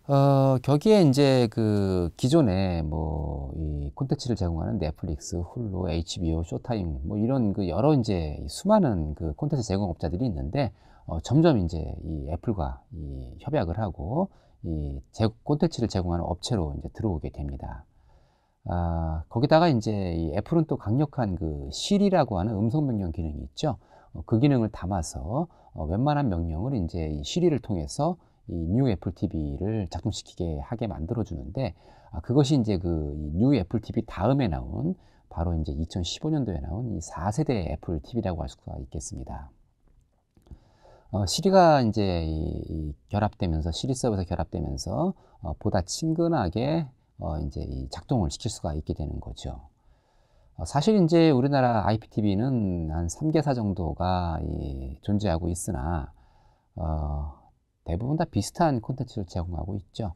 거기에 이제 그 기존에 뭐 이 콘텐츠를 제공하는 넷플릭스, 훌루, HBO, 쇼타임 뭐 이런 그 여러 인제 수많은 그 콘텐츠 제공업자들이 있는데, 점점 인제 이 애플과 이 협약을 하고 이 콘텐츠를 제공하는 업체로 인제 들어오게 됩니다. 거기다가 인제 이 애플은 또 강력한 그 시리라고 하는 음성 명령 기능이 있죠. 그 기능을 담아서 웬만한 명령을 인제 이 시리를 통해서 이 뉴 애플 TV를 작동시키게 하게 만들어 주는데, 그것이 인제 그 이 뉴 애플 TV 다음에 나온 바로 인제 2015 년도에 나온 이 4세대 애플 TV라고 할 수가 있겠습니다. 시리가 인제 이 결합되면서 시리 서버에서 결합되면서 보다 친근하게 인제 이 작동을 시킬 수가 있게 되는 거죠. 사실 인제 우리나라 IPTV는 한 3 개사 정도가 존재하고 있으나 대부분 다 비슷한 콘텐츠를 제공하고 있죠.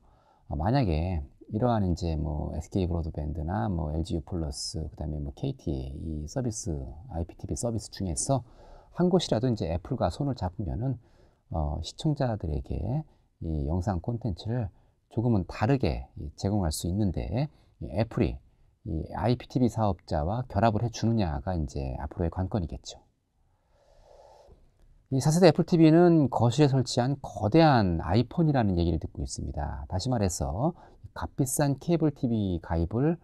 만약에 이러한 인제 뭐 SK 브로드밴드나 뭐 LGU 플러스, 그다음에 뭐 KT 이 서비스, IPTV 서비스 중에서 한 곳이라도 인제 애플과 손을 잡으면은 시청자들에게 이 영상 콘텐츠를 조금은 다르게 제공할 수 있는데, 이 애플이 이 IPTV 사업자와 결합을 해 주느냐가 인제 앞으로의 관건이겠죠. 이 4세대 애플 TV는 거실에 설치한 거대한 아이폰이라는 얘기를 듣고 있습니다. 다시 말해서 값비싼 케이블 TV 가입을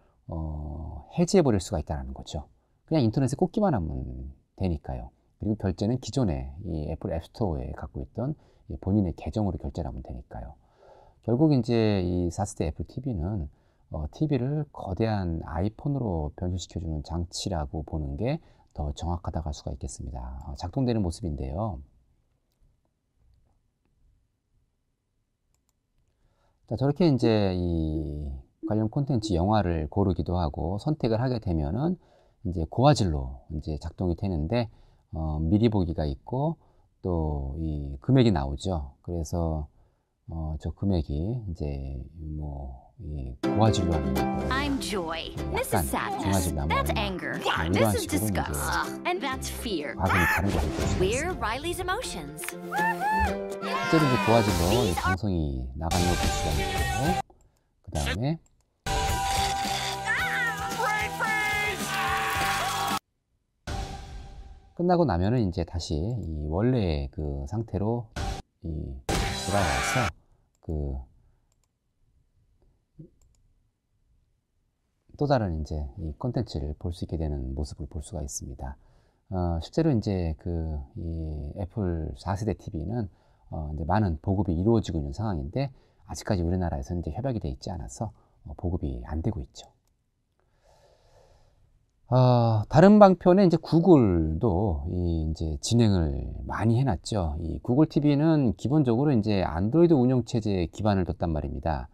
해지해 버릴 수가 있다는 거죠. 그냥 인터넷에 꽂기만 하면 되니까요. 그리고 결제는 기존에 이 애플 앱스토어에 갖고 있던 이 본인의 계정으로 결제를 하면 되니까요. 결국 인제 이 4세대 애플 TV는 TV를 거대한 아이폰으로 변신시켜 주는 장치라고 보는 게 더 정확하다고 할 수가 있겠습니다. 작동되는 모습인데요. 자, 저렇게 인제 이 관련 콘텐츠 영화를 고르기도 하고 선택을 하게 되면은 인제 고화질로 인제 작동이 되는데, 미리 보기가 있고 또 이 금액이 나오죠. 그래서 저 금액이 인제 뭐 이 고화질로 하면 I'm Joy. This 약간 is sadness. 중화질로 하면 That's 얼마, anger. 이러한 This is 식으로 인제 disgust. And that's fear. 과금이 다른 것을 볼 수가 We're 있습니다. Riley's emotions. 실제로 이제 고화질로 이 방송이 나가는 걸 볼 수가 있고, 그다음에 끝나고 나면은 인제 다시 이 원래의 그 상태로 이 돌아와서 그 또 다른 인제 이 콘텐츠를 볼 수 있게 되는 모습을 볼 수가 있습니다. 실제로 인제 그 이 애플 4세대 TV는 인제 많은 보급이 이루어지고 있는 상황인데, 아직까지 우리나라에서는 인제 협약이 돼 있지 않아서 보급이 안 되고 있죠. 다른 방편에 인제 구글도 이 인제 진행을 많이 해 놨죠. 이 구글 TV는 기본적으로 인제 안드로이드 운영 체제에 기반을 뒀단 말입니다.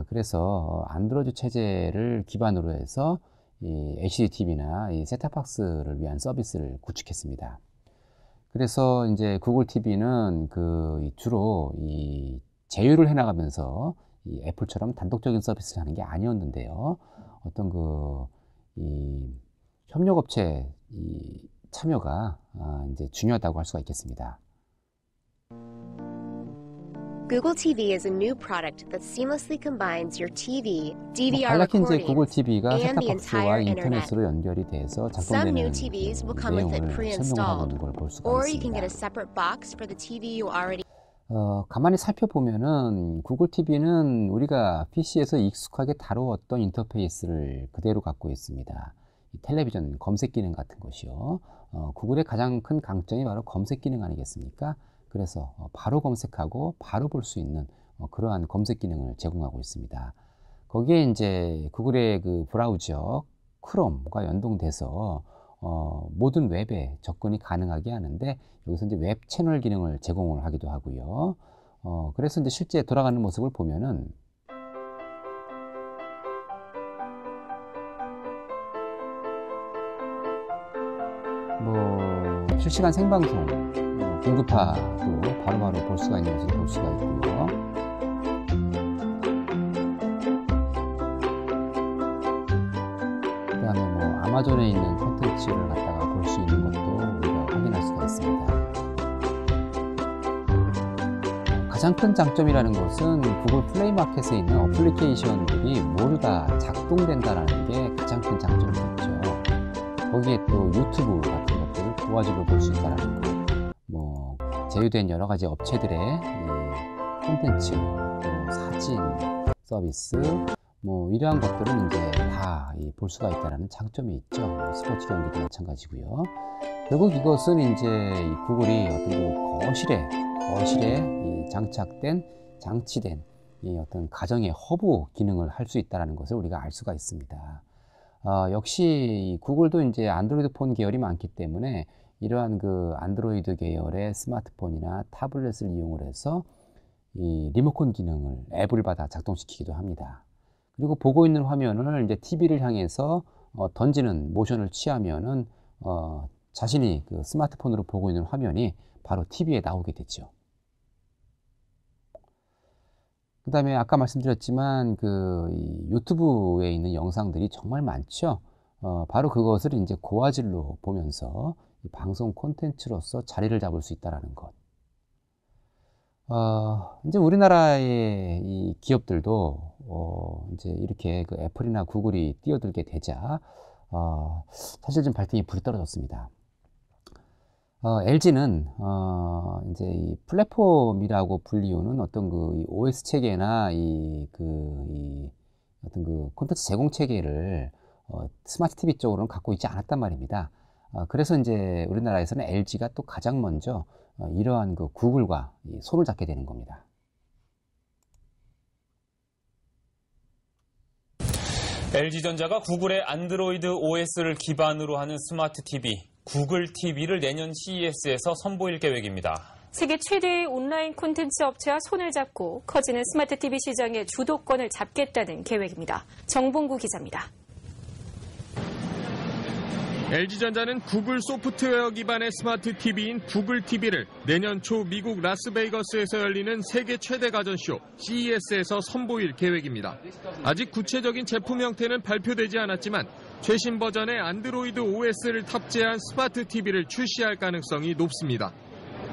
그래서 안드로이드 체제를 기반으로 해서 이 HDTV나 이 셋탑박스를 위한 서비스를 구축했습니다. 그래서 인제 구글 TV는 그 주로 이 제휴를 해 나가면서 이 애플처럼 단독적인 서비스를 하는 게 아니었는데요. 어떤 그 이 협력업체 이 참여가 인제 중요하다고 할 수가 있겠습니다. Google TV is a new product that seamlessly combines your TV, DVR 간략히 인제 구글 recordings, TV가 and the 셋탑박스와 entire internet. 인터넷으로 연결이 돼서 Some new 작동되는 TVs will 그 come with it 내용을 설명을 하고 pre-installed, 있는 걸 볼 수가 or you can get a 있습니다. separate box for the TV you already. 가만히 살펴보면은 구글 TV는 우리가 PC에서 익숙하게 다루었던 인터페이스를 그대로 갖고 있습니다. 이 텔레비전 검색 기능 같은 것이요. 구글의 가장 큰 강점이 바로 검색 기능 아니겠습니까? 그래서 바로 검색하고 바로 볼 수 있는 그러한 검색 기능을 제공하고 있습니다. 거기에 인제 구글의 그 브라우저 크롬과 연동돼서 모든 웹에 접근이 가능하게 하는데, 여기서 이제 웹 채널 기능을 제공을 하기도 하고요. 그래서 이제 실제 돌아가는 모습을 보면은 뭐 실시간 생방송 공급파도 바로바로 볼 수가 있는 것을 볼 수가 있고요. 그다음에 뭐 아마존에 있는 콘텐츠를 갖다가 볼 수 있는 것도 우리가 확인할 수가 있습니다. 가장 큰 장점이라는 것은 구글 플레이 마켓에 있는 어플리케이션들이 모두 다 작동된다는 게 가장 큰 장점이겠죠. 거기에 또 유튜브 같은 것들을 고화질로 볼 수 있다는 거, 뭐 제휴된 여러 가지 업체들의 이 콘텐츠, 사진 서비스, 뭐 이러한 것들은 이제 다 볼 수가 있다는 장점이 있죠. 스포츠 경기도 마찬가지고요. 결국 이것은 이제 이 구글이 어떤 그 거실에 이 장치된 이 어떤 가정의 허브 기능을 할 수 있다는 것을 우리가 알 수가 있습니다. 역시 구글도 이제 안드로이드 폰 계열이 많기 때문에 이러한 그 안드로이드 계열의 스마트폰이나 타블렛을 이용을 해서 이 리모컨 기능을 앱을 받아 작동시키기도 합니다. 그리고 보고 있는 화면을 이제 TV를 향해서 던지는 모션을 취하면은 자신이 그 스마트폰으로 보고 있는 화면이 바로 TV에 나오게 되죠. 그 다음에 아까 말씀드렸지만 이 유튜브에 있는 영상들이 정말 많죠. 바로 그것을 이제 고화질로 보면서 이 방송 콘텐츠로서 자리를 잡을 수 있다는 것. 이제 우리나라의 이 기업들도 이제 이렇게 그 애플이나 구글이 뛰어들게 되자 사실 좀 발등에 불이 떨어졌습니다. LG는 이제 이 플랫폼이라고 불리우는 어떤 이 OS 체계나 어떤 그 콘텐츠 제공 체계를 스마트 TV 쪽으로는 갖고 있지 않았단 말입니다. 그래서 이제 우리나라에서는 LG가 또 가장 먼저 이러한 그 구글과 손을 잡게 되는 겁니다. LG전자가 구글의 안드로이드 OS를 기반으로 하는 스마트 TV, 구글 TV를 내년 CES에서 선보일 계획입니다. 세계 최대의 온라인 콘텐츠 업체와 손을 잡고 커지는 스마트 TV 시장의 주도권을 잡겠다는 계획입니다. 정봉구 기자입니다. LG전자는 구글 소프트웨어 기반의 스마트 TV인 구글 TV를 내년 초 미국 라스베이거스에서 열리는 세계 최대 가전쇼 CES에서 선보일 계획입니다. 아직 구체적인 제품 형태는 발표되지 않았지만 최신 버전의 안드로이드 OS를 탑재한 스마트 TV를 출시할 가능성이 높습니다.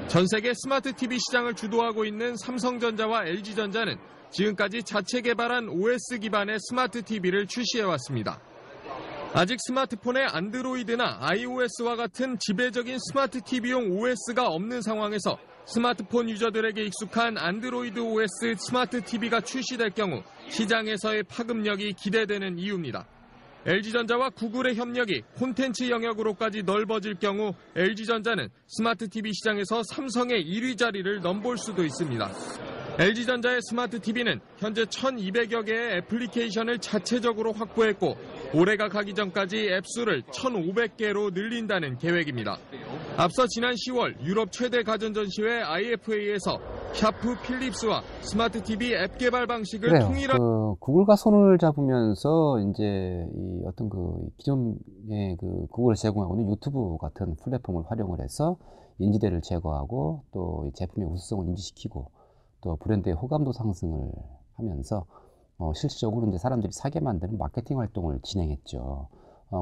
전 세계 스마트 TV 시장을 주도하고 있는 삼성전자와 LG전자는 지금까지 자체 개발한 OS 기반의 스마트 TV를 출시해왔습니다. 아직 스마트폰에 안드로이드나 iOS와 같은 지배적인 스마트 TV용 OS가 없는 상황에서 스마트폰 유저들에게 익숙한 안드로이드 OS 스마트 TV가 출시될 경우 시장에서의 파급력이 기대되는 이유입니다. LG전자와 구글의 협력이 콘텐츠 영역으로까지 넓어질 경우 LG전자는 스마트 TV 시장에서 삼성의 1위 자리를 넘볼 수도 있습니다. LG전자의 스마트 TV는 현재 1,200여 개의 애플리케이션을 자체적으로 확보했고 올해가 가기 전까지 앱수를 1,500개로 늘린다는 계획입니다. 앞서 지난 10월 유럽 최대 가전전시회 IFA에서 샤프 필립스와 스마트 TV 앱 개발 방식을 통일한 구글과 손을 잡으면서 이제 이 어떤 기존의 구글을 제공하고 있는 유튜브 같은 플랫폼을 활용을 해서 인지도를 제거하고 또 이 제품의 우수성을 인지시키고 또 브랜드의 호감도 상승을 하면서 실질적으로 이제 사람들이 사게 만드는 마케팅 활동을 진행했죠.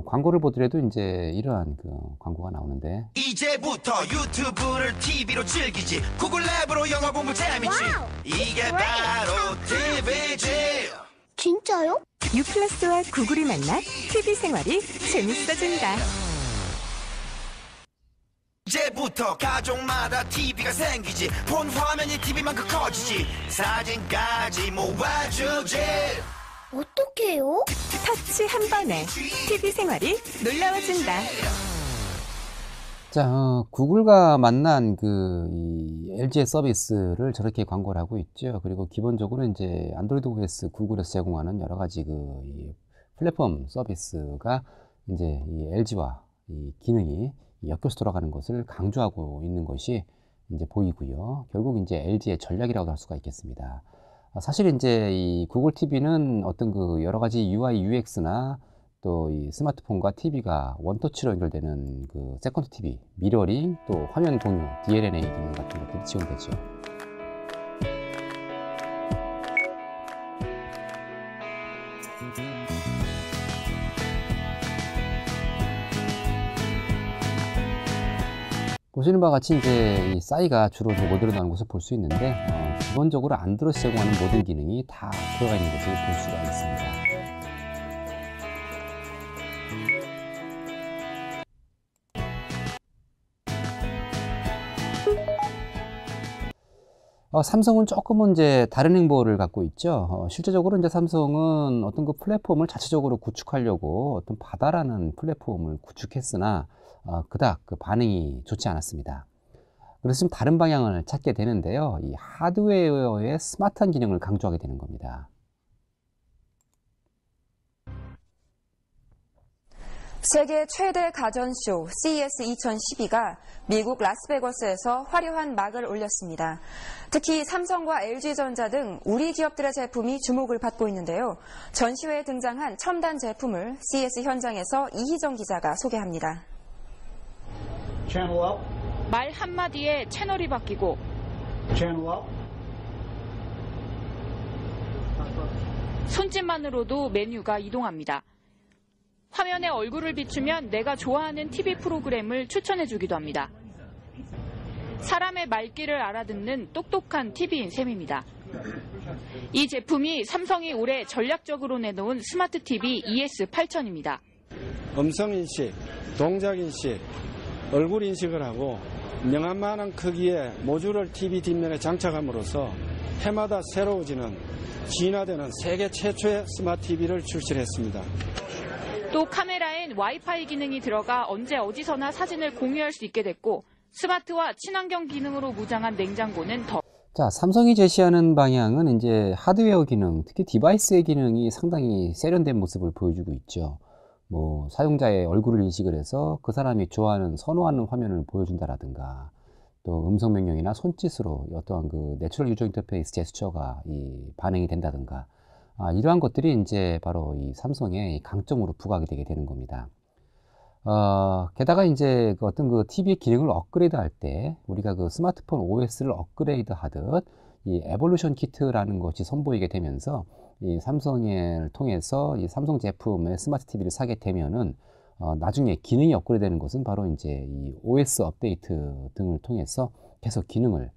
광고를 보더라도 이제 이러한 광고가 나오는데 이제부터 유튜브를 TV로 즐기지 구글 앱으로 영어 공부 재밌지 이게 바로 TV지. 진짜요? U+와 구글이 만나 TV 생활이 재밌어진다. 이제부터 가족마다 TV가 생기지 폰 화면이 TV만큼 커지지 사진까지 모아주지. 어떻게 해요? 터치 한 번에 TV 생활이 놀라워진다. 자, 구글과 만난 이 LG의 서비스를 저렇게 광고를 하고 있죠. 그리고 기본적으로 이제 안드로이드 OS 구글에서 제공하는 여러 가지 이 플랫폼 서비스가 이제 이 LG와 이 기능이 엮여서 돌아가는 것을 강조하고 있는 것이 이제 보이고요. 결국 이제 LG의 전략이라고 할 수가 있겠습니다. 사실 이제 이 구글 TV는 어떤 여러 가지 UI, UX나 또 이 스마트폰과 TV가 원터치로 연결되는 세컨드 TV, 미러링, 또 화면 공유, DLNA 기능 같은 것들이 지원되죠. 보시는 바와 같이 이제 이 싸이가 주로 이제 모델로 나오는 것을 볼 수 있는데, 기본적으로 안드로이드 제공하는 모든 기능이 다 들어가 있는 것을 볼 수가 있습니다. 삼성은 조금은 이제 다른 행보를 갖고 있죠. 실제적으로 이제 삼성은 어떤 그 플랫폼을 자체적으로 구축하려고 어떤 바다라는 플랫폼을 구축했으나 그닥 그 반응이 좋지 않았습니다. 그래서 좀 다른 방향을 찾게 되는데요. 이 하드웨어의 스마트한 기능을 강조하게 되는 겁니다. 세계 최대 가전쇼 CES 2012가 미국 라스베거스에서 화려한 막을 올렸습니다. 특히 삼성과 LG전자 등 우리 기업들의 제품이 주목을 받고 있는데요. 전시회에 등장한 첨단 제품을 CES 현장에서 이희정 기자가 소개합니다. 말 한마디에 채널이 바뀌고 손짓만으로도 메뉴가 이동합니다. 화면에 얼굴을 비추면 내가 좋아하는 TV 프로그램을 추천해주기도 합니다. 사람의 말귀를 알아듣는 똑똑한 TV인 셈입니다. 이 제품이 삼성이 올해 전략적으로 내놓은 스마트 TV ES8000입니다. 음성인식, 동작인식, 얼굴인식을 하고 명암만한 크기의 모듈을 TV 뒷면에 장착함으로써 해마다 새로워지는 진화되는 세계 최초의 스마트 TV를 출시했습니다. 또 카메라엔 와이파이 기능이 들어가 언제 어디서나 사진을 공유할 수 있게 됐고 스마트와 친환경 기능으로 무장한 냉장고는 더. 자, 삼성이 제시하는 방향은 이제 하드웨어 기능, 특히 디바이스의 기능이 상당히 세련된 모습을 보여주고 있죠. 뭐 사용자의 얼굴을 인식을 해서 그 사람이 좋아하는 선호하는 화면을 보여준다라든가, 또 음성 명령이나 손짓으로 어떠한 그 내추럴 유저 인터페이스 제스처가 이 반응이 된다든가, 이러한 것들이 이제 바로 이 삼성의 강점으로 부각이 되게 되는 겁니다. 게다가 이제 그 어떤 그 TV의 기능을 업그레이드 할 때 우리가 그 스마트폰 OS를 업그레이드 하듯 이 에볼루션 키트라는 것이 선보이게 되면서 이 삼성을 통해서 이 삼성 제품의 스마트 TV를 사게 되면은 나중에 기능이 업그레이드 되는 것은 바로 이제 이 OS 업데이트 등을 통해서 계속 기능을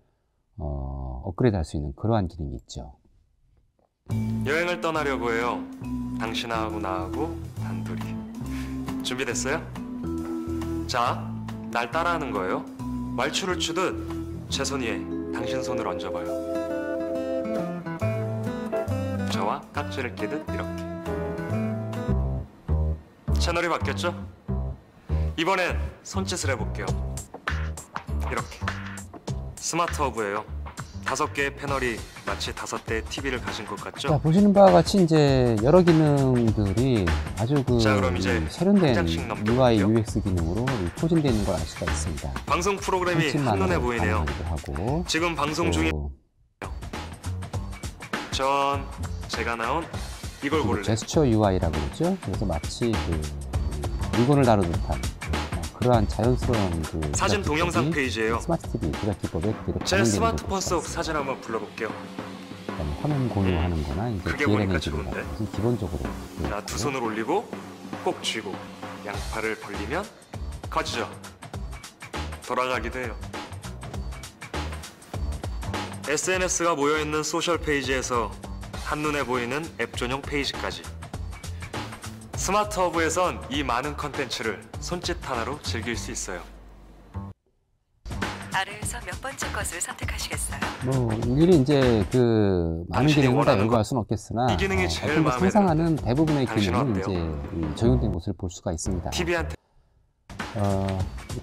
업그레이드 할 수 있는 그러한 기능이 있죠. 여행을 떠나려고 해요. 당신하고 나하고 단둘이. 준비됐어요? 자, 날 따라하는 거예요. 말추를 추듯 제 손 위에 당신 손을 얹어봐요. 저와 깍지를 끼듯 이렇게. 채널이 바뀌었죠? 이번엔 손짓을 해볼게요. 이렇게. 스마트 허브예요. 5개의 패널이 마치 5대의 TV를 가진 것 같죠? 자, 보시는 바와 같이 이제 여러 기능들이 아주 그 그럼 이제 세련된 UI, UX 기능으로 포진되어 있는 걸 알 수가 있습니다. 방송 프로그램이 한눈에 보이네요. 하고, 지금 방송 중에 전 제가 나온 이걸 고를래요. 제스처 UI라고 그러죠. 그래서 마치 그 물건을 다루는 듯한 그러한 자연스러운 그 사진 동영상 페이지예요. 스마트 TV 조작 기법에 그대로 제 스마트폰 속 사진 한번 불러볼게요. 화면 공유하는 거나 이제 크게 보니까 좋은데. 기본적으로 자, 두 손을 올리고 꼭 쥐고 양팔을 벌리면 커지죠. 돌아가기도 해요. SNS가 모여있는 소셜 페이지에서 한눈에 보이는 앱 전용 페이지까지. 스마트 허브에선 이 많은 컨텐츠를 손짓 하나로 즐길 수 있어요. 아래에서 몇 번째 것을 선택하시겠어요? 뭐 일일이 이제 그 많은 기능을 다 열거할 수는 없겠으나 이 기능이 제일 어떤 마음에 상상하는 대부분의 당신은 기능은 이제 적용된 것을 볼 수가 있습니다. TV한테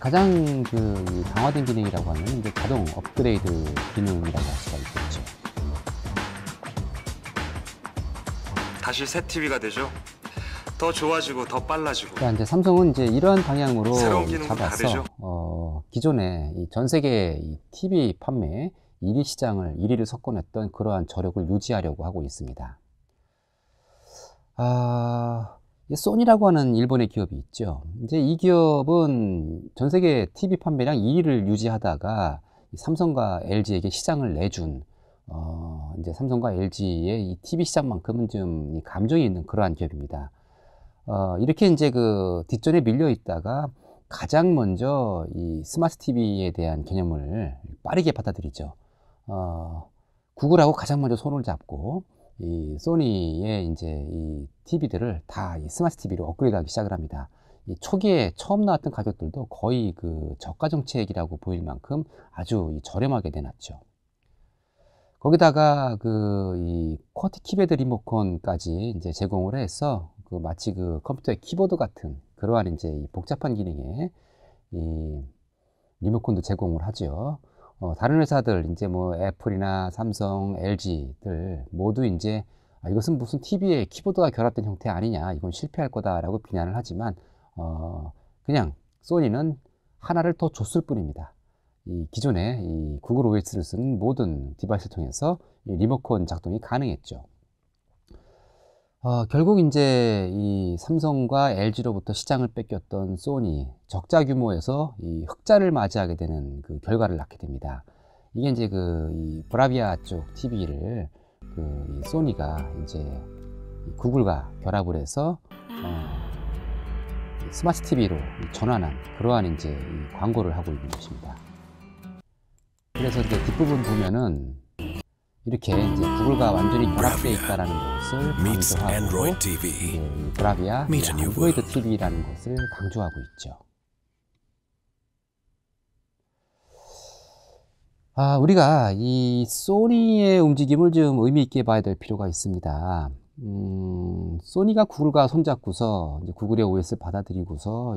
가장 그 강화된 기능이라고 하면 이제 자동 업그레이드 기능이라고 할 수가 있겠죠. 다시 새 TV가 되죠. 더 좋아지고 더 빨라지고. 그러니까 이제 삼성은 이제 이러한 방향으로 새로운 기능도 잡아서 다르죠. 기존에 전 세계 이 TV 판매 1위 시장을 1위를 석권했던 그러한 저력을 유지하려고 하고 있습니다. 소니라고 하는 일본의 기업이 있죠. 이제 이 기업은 전 세계 TV 판매량 1위를 유지하다가 삼성과 LG에게 시장을 내준 이제 삼성과 LG의 이 TV 시장만큼은 좀 감정이 있는 그러한 기업입니다. 이렇게 이제 그 뒷전에 밀려 있다가 가장 먼저 이 스마트 TV에 대한 개념을 빠르게 받아들이죠. 구글하고 가장 먼저 손을 잡고 이 소니의 이제 이 TV들을 다 이 스마트 TV로 업그레이드하기 시작을 합니다. 이 초기에 처음 나왔던 가격들도 거의 그 저가 정책이라고 보일 만큼 아주 저렴하게 내놨죠. 거기다가 이 쿼티 키패드 리모컨까지 이제 제공을 해서 그 마치 그 컴퓨터의 키보드 같은 그러한 이제 이 복잡한 기능의 이 리모컨도 제공을 하죠. 다른 회사들 이제 뭐 애플이나 삼성, LG들 모두 이제 이것은 무슨 TV에 키보드가 결합된 형태 아니냐, 이건 실패할 거다라고 비난을 하지만 그냥 소니는 하나를 더 줬을 뿐입니다. 이 기존에 이 구글 OS를 쓰는 모든 디바이스를 통해서 이 리모컨 작동이 가능했죠. 결국 이제 이 삼성과 LG로부터 시장을 뺏겼던 소니, 적자 규모에서 이 흑자를 맞이하게 되는 그 결과를 낳게 됩니다. 이게 이제 이 브라비아 쪽 TV를 이 소니가 이제 구글과 결합을 해서 스마트 TV로 전환한 그러한 이제 이 광고를 하고 있는 것입니다. 그래서 이렇게 뒷부분 보면은 이렇게 이제 구글과 완전히 결합되어 있다라는 것을 강조하고 이제 브라비아 안드로이드 TV라는 것을 강조하고 있죠. 우리가 이 소니의 움직임을 좀 의미 있게 봐야 될 필요가 있습니다. 소니가 구글과 손잡고서 이제 구글의 OS를 받아들이고서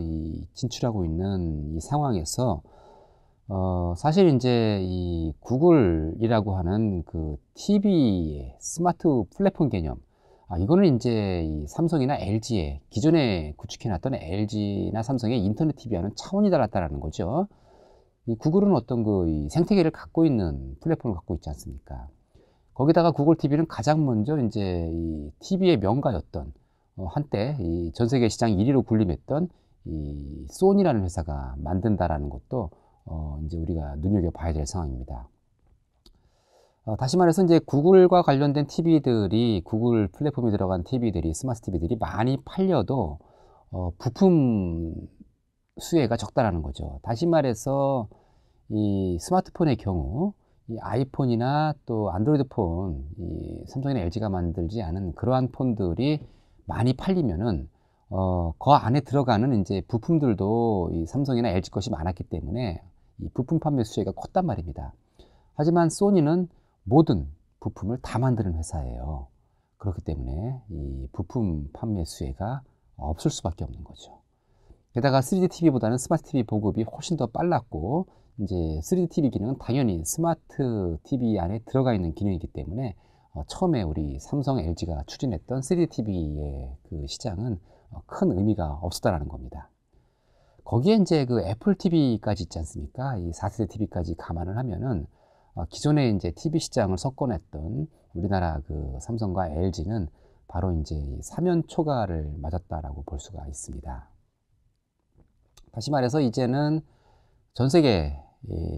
진출하고 있는 이 상황에서 사실 이제 이 구글이라고 하는 그 TV의 스마트 플랫폼 개념, 이거는 이제 이 삼성이나 LG의 기존에 구축해놨던 LG나 삼성의 인터넷 TV와는 차원이 달랐다라는 거죠. 이 구글은 어떤 이 생태계를 갖고 있는 플랫폼을 갖고 있지 않습니까? 거기다가 구글 TV는 가장 먼저 이제 이 TV의 명가였던 한때 이 전 세계 시장 1위로 군림했던 이 소니라는 회사가 만든다라는 것도 이제 우리가 눈여겨봐야 될 상황입니다. 다시 말해서 이제 구글과 관련된 TV들이 구글 플랫폼에 들어간 TV들이 스마트 TV들이 많이 팔려도 부품 수혜가 적다라는 거죠. 다시 말해서 이 스마트폰의 경우 이 아이폰이나 또 안드로이드 폰, 이 삼성이나 LG가 만들지 않은 그러한 폰들이 많이 팔리면은 그 안에 들어가는 이제 부품들도 이 삼성이나 LG 것이 많았기 때문에 이 부품 판매 수혜가 컸단 말입니다. 하지만 소니는 모든 부품을 다 만드는 회사예요. 그렇기 때문에 이 부품 판매 수혜가 없을 수밖에 없는 거죠. 게다가 3D TV보다는 스마트 TV 보급이 훨씬 더 빨랐고, 이제 3D TV 기능은 당연히 스마트 TV 안에 들어가 있는 기능이기 때문에 처음에 우리 삼성, LG가 추진했던 3D TV의 그 시장은 큰 의미가 없었다라는 겁니다. 거기에 이제 그 애플 TV까지 있지 않습니까? 이 4세대 TV까지 감안을 하면은 기존에 이제 TV 시장을 석권했던 우리나라 그 삼성과 LG는 바로 이제 사면 초과를 맞았다라고 볼 수가 있습니다. 다시 말해서 이제는 전 세계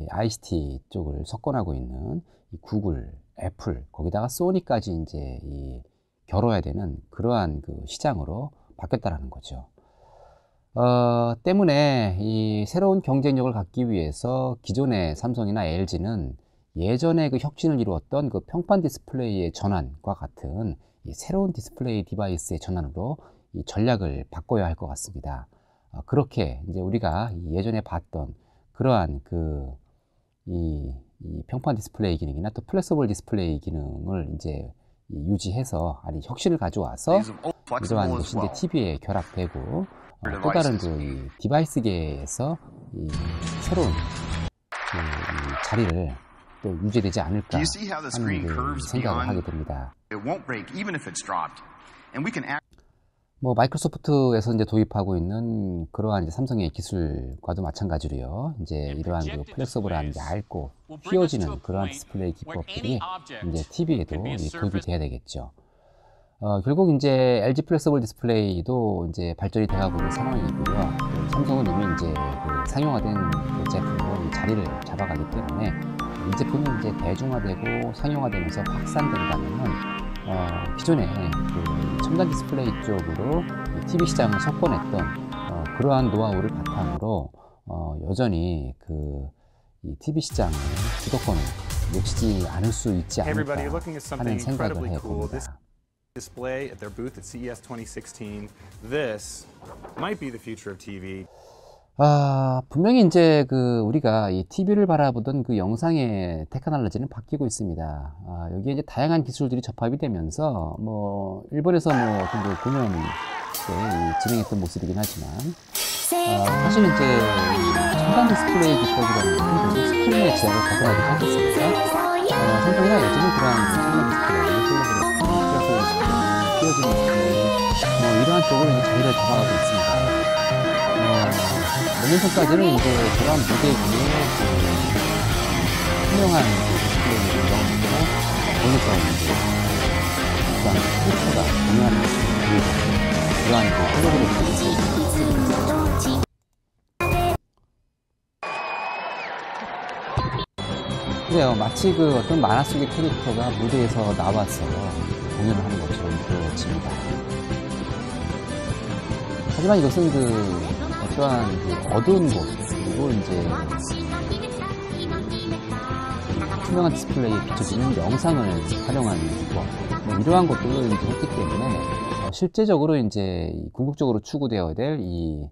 ICT 쪽을 석권하고 있는 이 구글, 애플, 거기다가 소니까지 이제 겨뤄야 되는 그러한 그 시장으로 바뀌었다라는 거죠. 때문에 이 새로운 경쟁력을 갖기 위해서 기존의 삼성이나 LG는 예전에 그 혁신을 이루었던 그 평판 디스플레이의 전환과 같은 이 새로운 디스플레이 디바이스의 전환으로 이 전략을 바꿔야 할 것 같습니다. 그렇게 이제 우리가 예전에 봤던 그러한 이 평판 디스플레이 기능이나 또 플렉서블 디스플레이 기능을 이제 유지해서 혁신을 가져와서 이러한 것이 이제 TV에 결합되고 또 다른 이 디바이스계에서 이 새로운 이 자리를 또 유지되지 않을까 하는 생각을 하게 됩니다. 뭐 마이크로소프트에서 이제 도입하고 있는 그러한 이제 삼성의 기술과도 마찬가지로요. 이제 이러한 그 플렉서블한 얇고 휘어지는 그러한 디스플레이 기법들이 이제 TV에도 도입이 돼야 되겠죠. 결국 이제 LG 플렉서블 디스플레이도 이제 발전이 돼가고 있는 상황이고요. 삼성은 이미 이제 그 상용화된 그 제품으로 자리를 잡아가기 때문에 이 제품이 이제 대중화되고 상용화되면서 확산된다면은 기존에 그 첨단 디스플레이 쪽으로 TV 시장을 석권했던 그러한 노하우를 바탕으로 여전히 이 TV 시장의 주도권을 놓치지 않을 수 있지 않을까 하는 생각을 해봅니다. Display at their booth at CES 2016. This might be the future of TV. 분명히 이제 우리가 이 TV를 바라보던 영상의 테크놀로지는 바뀌고 있습니다. 여기에 이제 다양한 기술들이 접합이 되면서 일본에서 어떤 공연 진행했던 모습이긴 하지만 사실 이제 첨단 디스플레이 기법이라는 것은 스크린의 제약을 벗어나기 시작했습니다. 삼성이나 여전히 그러한 첨단 디스플레이, 띄워진 디스플레이 이러한 쪽으로 이제 자리를 잡아가고 있습니다. 몇 년 전까지는 이제 그런 무대 위에 투명한 디스플레이를 넣어놓고 거기서 이제 그런 캐릭터가 공유하는 그러한 홀로그래픽 디스플레이를 그래요. 마치 어떤 만화 속의 캐릭터가 무대에서 나와서 공연을 하는 것처럼 보여집니다. 하지만 이것은 어떠한 어두운 곳, 그리고 이제 투명한 디스플레이에 비춰지는 영상을 활용하는 것, 이러한 것들을 이제 했기 때문에 실제적으로 이제 궁극적으로 추구되어야 될 이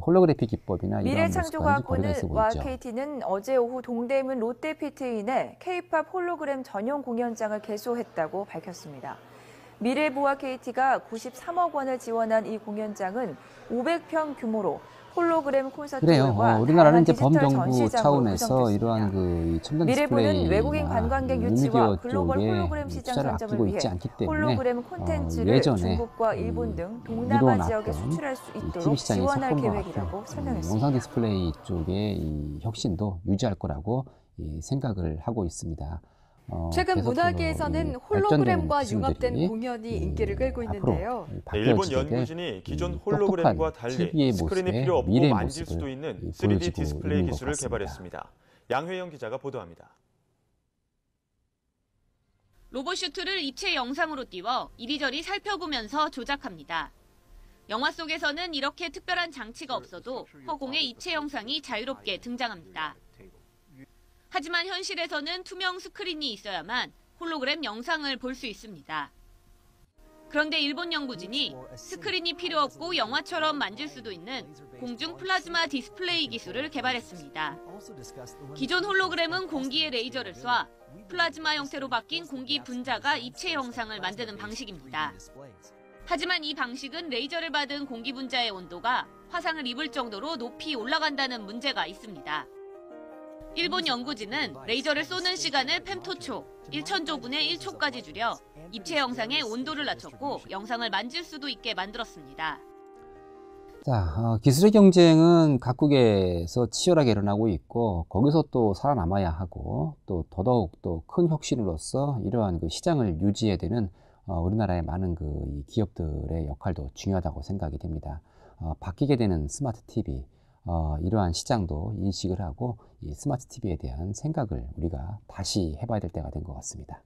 홀로그래픽 기법이나 이러한 모습과는 거리가 있어 보이죠. KT는 어제 오후 동대문 롯데피트인에 K-팝 홀로그램 전용 공연장을 개소했다고 밝혔습니다. 미래보아 KT가 93억 원을 지원한 이 공연장은 500평 규모로 홀로그램 콘서트홀과 우리나라는 이제 범정부 차원에서 이러한 첨단 디스플레이 외국인 관광객 유치와 글로벌 홀로그램 시장 선점을 위해 홀로그램 콘텐츠를 중국과 일본 등 동남아 지역에 수출할 수 있도록 지원할 계획이라고 설명했습니다. 영상 디스플레이 쪽의 이 혁신도 유지할 거라고 생각을 하고 있습니다. 최근 문화계에서는 홀로그램과 융합된 공연이 인기를 끌고 있는데요. 일본 연구진이 기존 홀로그램과 달리 스크린이 필요 없고 만질 수도 있는 3D 디스플레이 기술을 개발했습니다. 양회영 기자가 보도합니다. 로봇 슈트를 입체 영상으로 띄워 이리저리 살펴보면서 조작합니다. 영화 속에서는 이렇게 특별한 장치가 없어도 허공에 입체 영상이 자유롭게 등장합니다. 하지만 현실에서는 투명 스크린이 있어야만 홀로그램 영상을 볼 수 있습니다. 그런데 일본 연구진이 스크린이 필요 없고 영화처럼 만질 수도 있는 공중 플라즈마 디스플레이 기술을 개발했습니다. 기존 홀로그램은 공기에 레이저를 쏴 플라즈마 형태로 바뀐 공기 분자가 입체 영상을 만드는 방식입니다. 하지만 이 방식은 레이저를 받은 공기 분자의 온도가 화상을 입을 정도로 높이 올라간다는 문제가 있습니다. 일본 연구진은 레이저를 쏘는 시간을 펜토초, 1천조분의 1초까지 줄여 입체 영상의 온도를 낮췄고 영상을 만질 수도 있게 만들었습니다. 기술의 경쟁은 각국에서 치열하게 일어나고 있고 거기서 또 살아남아야 하고 또 더더욱 또 큰 혁신으로서 이러한 시장을 유지해야 되는 우리나라의 많은 이 기업들의 역할도 중요하다고 생각이 됩니다. 바뀌게 되는 스마트 TV, 이러한 시장도 인식을 하고 이 스마트 TV에 대한 생각을 우리가 다시 해봐야 될 때가 된 것 같습니다.